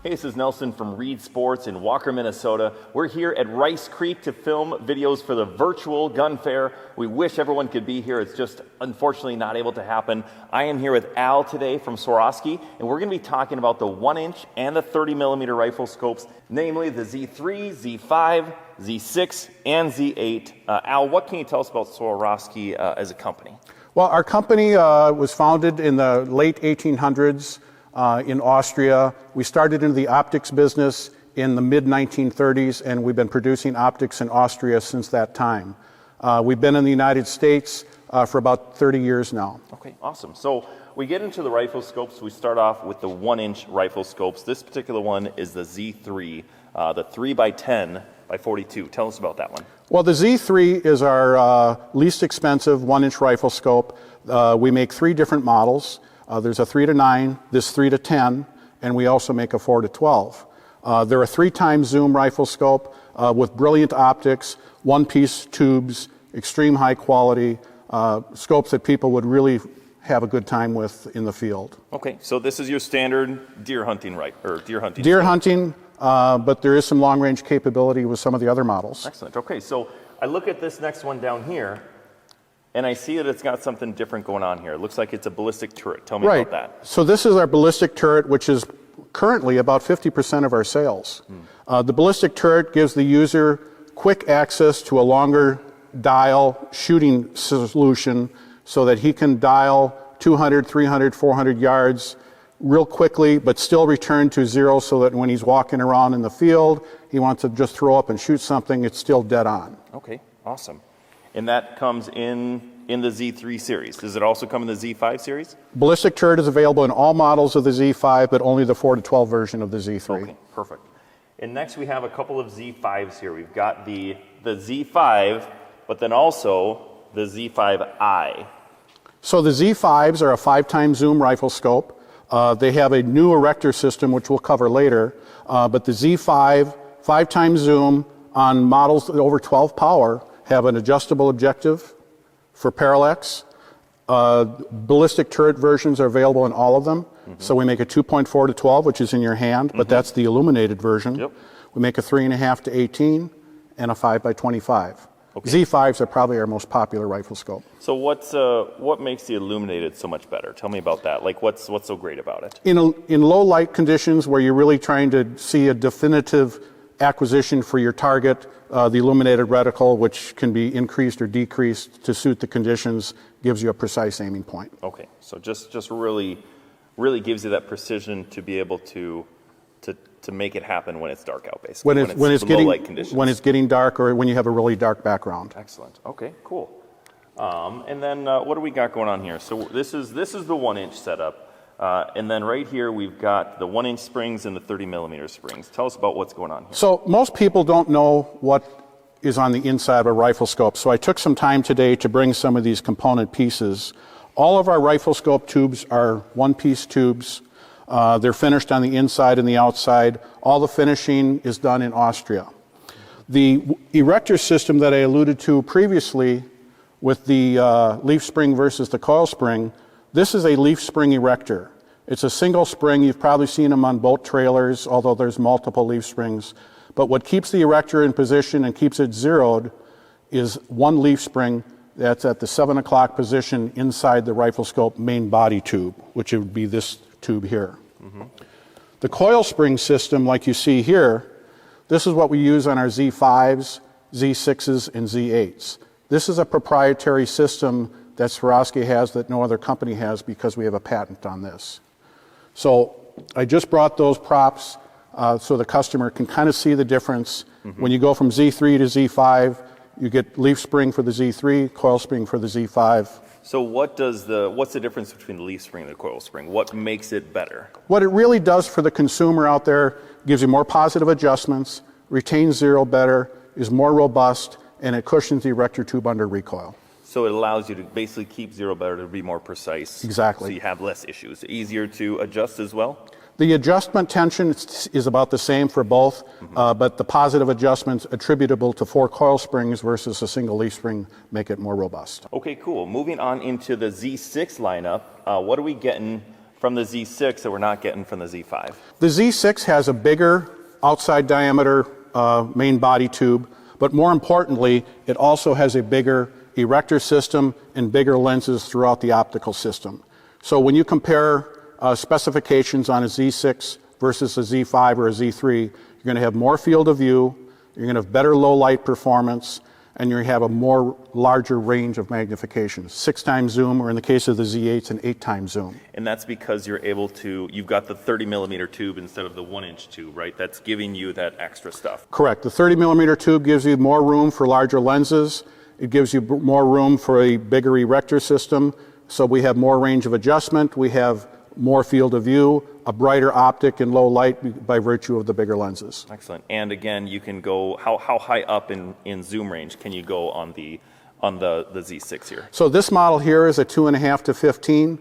Hey, this is Nelson from Reed Sports in Walker, Minnesota. We're here at Rice Creek to film videos for the virtual gun fair. We wish everyone could be here. It's just unfortunately not able to happen. I am here with Al today from Swarovski, and we're going to be talking about the 1-inch and the 30mm rifle scopes, namely the Z3, Z5, Z6, and Z8. Al, what can you tell us about Swarovski as a company? Well, our company was founded in the late 1800s. In Austria. We started into the optics business in the mid-1930s, and we've been producing optics in Austria since that time. We've been in the United States for about 30 years now. Okay, awesome. So we get into the rifle scopes. We start off with the 1-inch rifle scopes. This particular one is the Z3, the 3x10 by 42. Tell us about that one. Well, the Z3 is our least expensive 1-inch rifle scope. We make 3 different models. There's a 3-9, this 3-10, and we also make a 4-12. They're a 3-time zoom rifle scope with brilliant optics, one-piece tubes, extreme high quality, scopes that people would really have a good time with in the field. Okay, so this is your standard deer hunting deer hunting. Deer hunting, but there is some long-range capability with some of the other models. Excellent. Okay, so I look at this next one down here, and I see that it's got something different going on here. It looks like it's a ballistic turret. Tell me about that. So this is our ballistic turret, which is currently about 50% of our sales. The ballistic turret gives the user quick access to a longer dial shooting solution so that he can dial 200, 300, 400 yards real quickly, but still return to zero so that when he's walking around in the field, he wants to just throw up and shoot something, it's still dead on. Okay, awesome. And that comes in the Z3 series. Does it also come in the Z5 series? Ballistic turret is available in all models of the Z5, but only the 4-12 version of the Z3. Okay, perfect. And next we have a couple of Z5s here. We've got the Z5, but then also the Z5i. So the Z5s are a 5-time zoom rifle scope. They have a new Erector system, which we'll cover later. But the Z5, 5-time zoom on models over 12 power, have an adjustable objective for parallax. Ballistic turret versions are available in all of them. So we make a 2.4-12, which is in your hand, but that's the illuminated version. Yep. We make a 3.5-18 and a 5x25. Okay. Z5s are probably our most popular rifle scope. So what makes the illuminated so much better? Tell me about that. Like what's so great about it? In low light conditions where you're really trying to see a definitive acquisition for your target, the illuminated reticle, which can be increased or decreased to suit the conditions, gives you a precise aiming point. Okay, so just really gives you that precision to be able to make it happen when it's dark out, basically. When it's getting dark or when you have a really dark background. Excellent. Okay, cool. And then what do we got going on here? So this is the 1-inch setup. And then right here we've got the 1-inch springs and the 30mm springs. Tell us about what's going on here. So most people don't know what is on the inside of a rifle scope. So I took some time today to bring some of these component pieces. All of our rifle scope tubes are one-piece tubes. They're finished on the inside and the outside. All the finishing is done in Austria. The Erector system that I alluded to previously with the leaf spring versus the coil spring, this is a leaf spring Erector. It's a single spring. You've probably seen them on boat trailers, although there's multiple leaf springs. But what keeps the Erector in position and keeps it zeroed is one leaf spring that's at the 7 o'clock position inside the rifle scope main body tube, which would be this tube here. The coil spring system, like you see here, this is what we use on our Z5s, Z6s, and Z8s. This is a proprietary system that Swarovski has that no other company has because we have a patent on this. So I just brought those props so the customer can kind of see the difference. When you go from Z3 to Z5, you get leaf spring for the Z3, coil spring for the Z5. So what's the difference between the leaf spring and the coil spring? What makes it better? What it really does for the consumer out there, gives you more positive adjustments, retains zero better, is more robust, and it cushions the Erector tube under recoil. So it allows you to basically keep zero better, to be more precise. Exactly. So you have less issues. Easier to adjust as well? The adjustment tension is about the same for both, but the positive adjustments attributable to 4 coil springs versus a single leaf spring make it more robust. Okay, cool. Moving on into the Z6 lineup, what are we getting from the Z6 that we're not getting from the Z5? The Z6 has a bigger outside diameter main body tube, but more importantly, it also has a bigger Erector system and bigger lenses throughout the optical system. So when you compare specifications on a Z6 versus a Z5 or a Z3, you're going to have more field of view, you're going to have better low light performance, and you have a more larger range of magnification. 6 times zoom, or in the case of the Z8s, an 8 times zoom. And that's because you're able to, you've got the 30 millimeter tube instead of the 1-inch tube, right? That's giving you that extra stuff. Correct. The 30 millimeter tube gives you more room for larger lenses. It gives you more room for a bigger Erector system. So we have more range of adjustment. We have more field of view, a brighter optic in low light by virtue of the bigger lenses. Excellent. And again, you can go, how high up in zoom range can you go on the Z6 here? So this model here is a 2.5 to 15.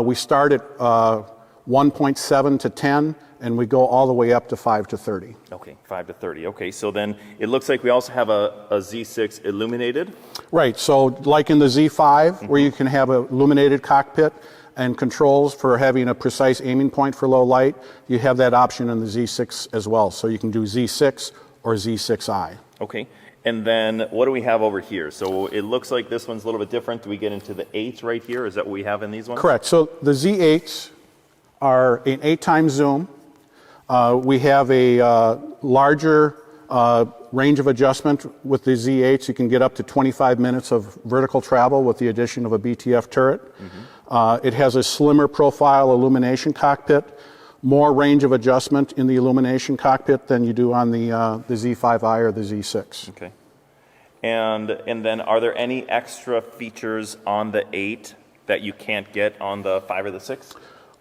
We start at 1.7 to 10, and we go all the way up to 5 to 30. Okay, 5 to 30. Okay, so then it looks like we also have a Z6 illuminated. Right, so like in the Z5, where you can have an illuminated cockpit and controls for having a precise aiming point for low light, you have that option in the Z6 as well. So you can do Z6 or Z6i. Okay, and then what do we have over here? So it looks like this one's a little bit different. Do we get into the 8s right here? Is that what we have in these ones? Correct. So the Z8s are an 8 times zoom. We have a larger range of adjustment with the Z8s. You can get up to 25 minutes of vertical travel with the addition of a BTF turret. It has a slimmer profile illumination cockpit, more range of adjustment in the illumination cockpit than you do on the Z5i or the Z6. Okay. And then are there any extra features on the 8 that you can't get on the 5 or the 6?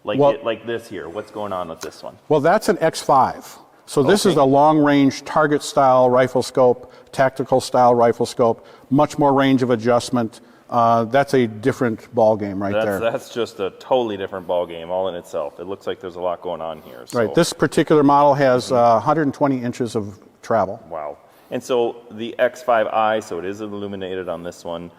Like this here, what's going on with this one? Well, that's an X5. So this is a long-range target-style rifle scope, tactical-style rifle scope, much more range of adjustment. That's a different ball game there. That's just a totally different ball game all in itself. It looks like there's a lot going on here. So. Right. This particular model has 120 inches of travel. Wow. And so the X5i, so it is illuminated on this one.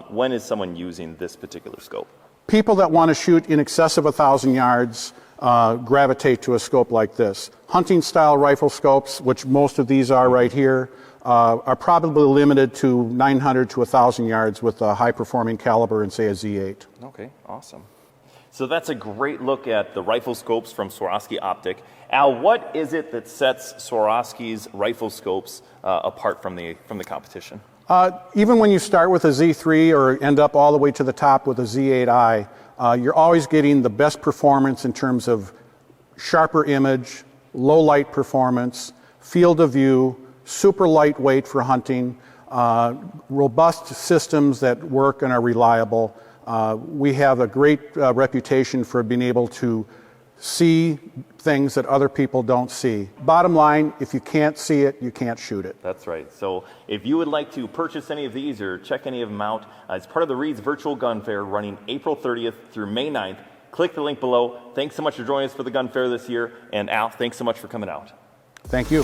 When is someone using this particular scope? People that want to shoot in excess of 1,000 yards gravitate to a scope like this. Hunting-style rifle scopes, which most of these are right here, are probably limited to 900 to 1,000 yards with a high-performing caliber in, say, a Z8. Okay, awesome. So that's a great look at the rifle scopes from Swarovski Optic. Al, what is it that sets Swarovski's rifle scopes apart from the competition? Even when you start with a Z3 or end up all the way to the top with a Z8i, you're always getting the best performance in terms of sharper image, low light performance, field of view, super lightweight for hunting, robust systems that work and are reliable. We have a great reputation for being able to see things that other people don't see. Bottom line, if you can't see it, you can't shoot it. That's right. So if you would like to purchase any of these or check any of them out, it's part of the Reed's Virtual Gun Fair running April 30th through May 9th. Click the link below. Thanks so much for joining us for the Gun Fair this year. And Al, thanks so much for coming out. Thank you.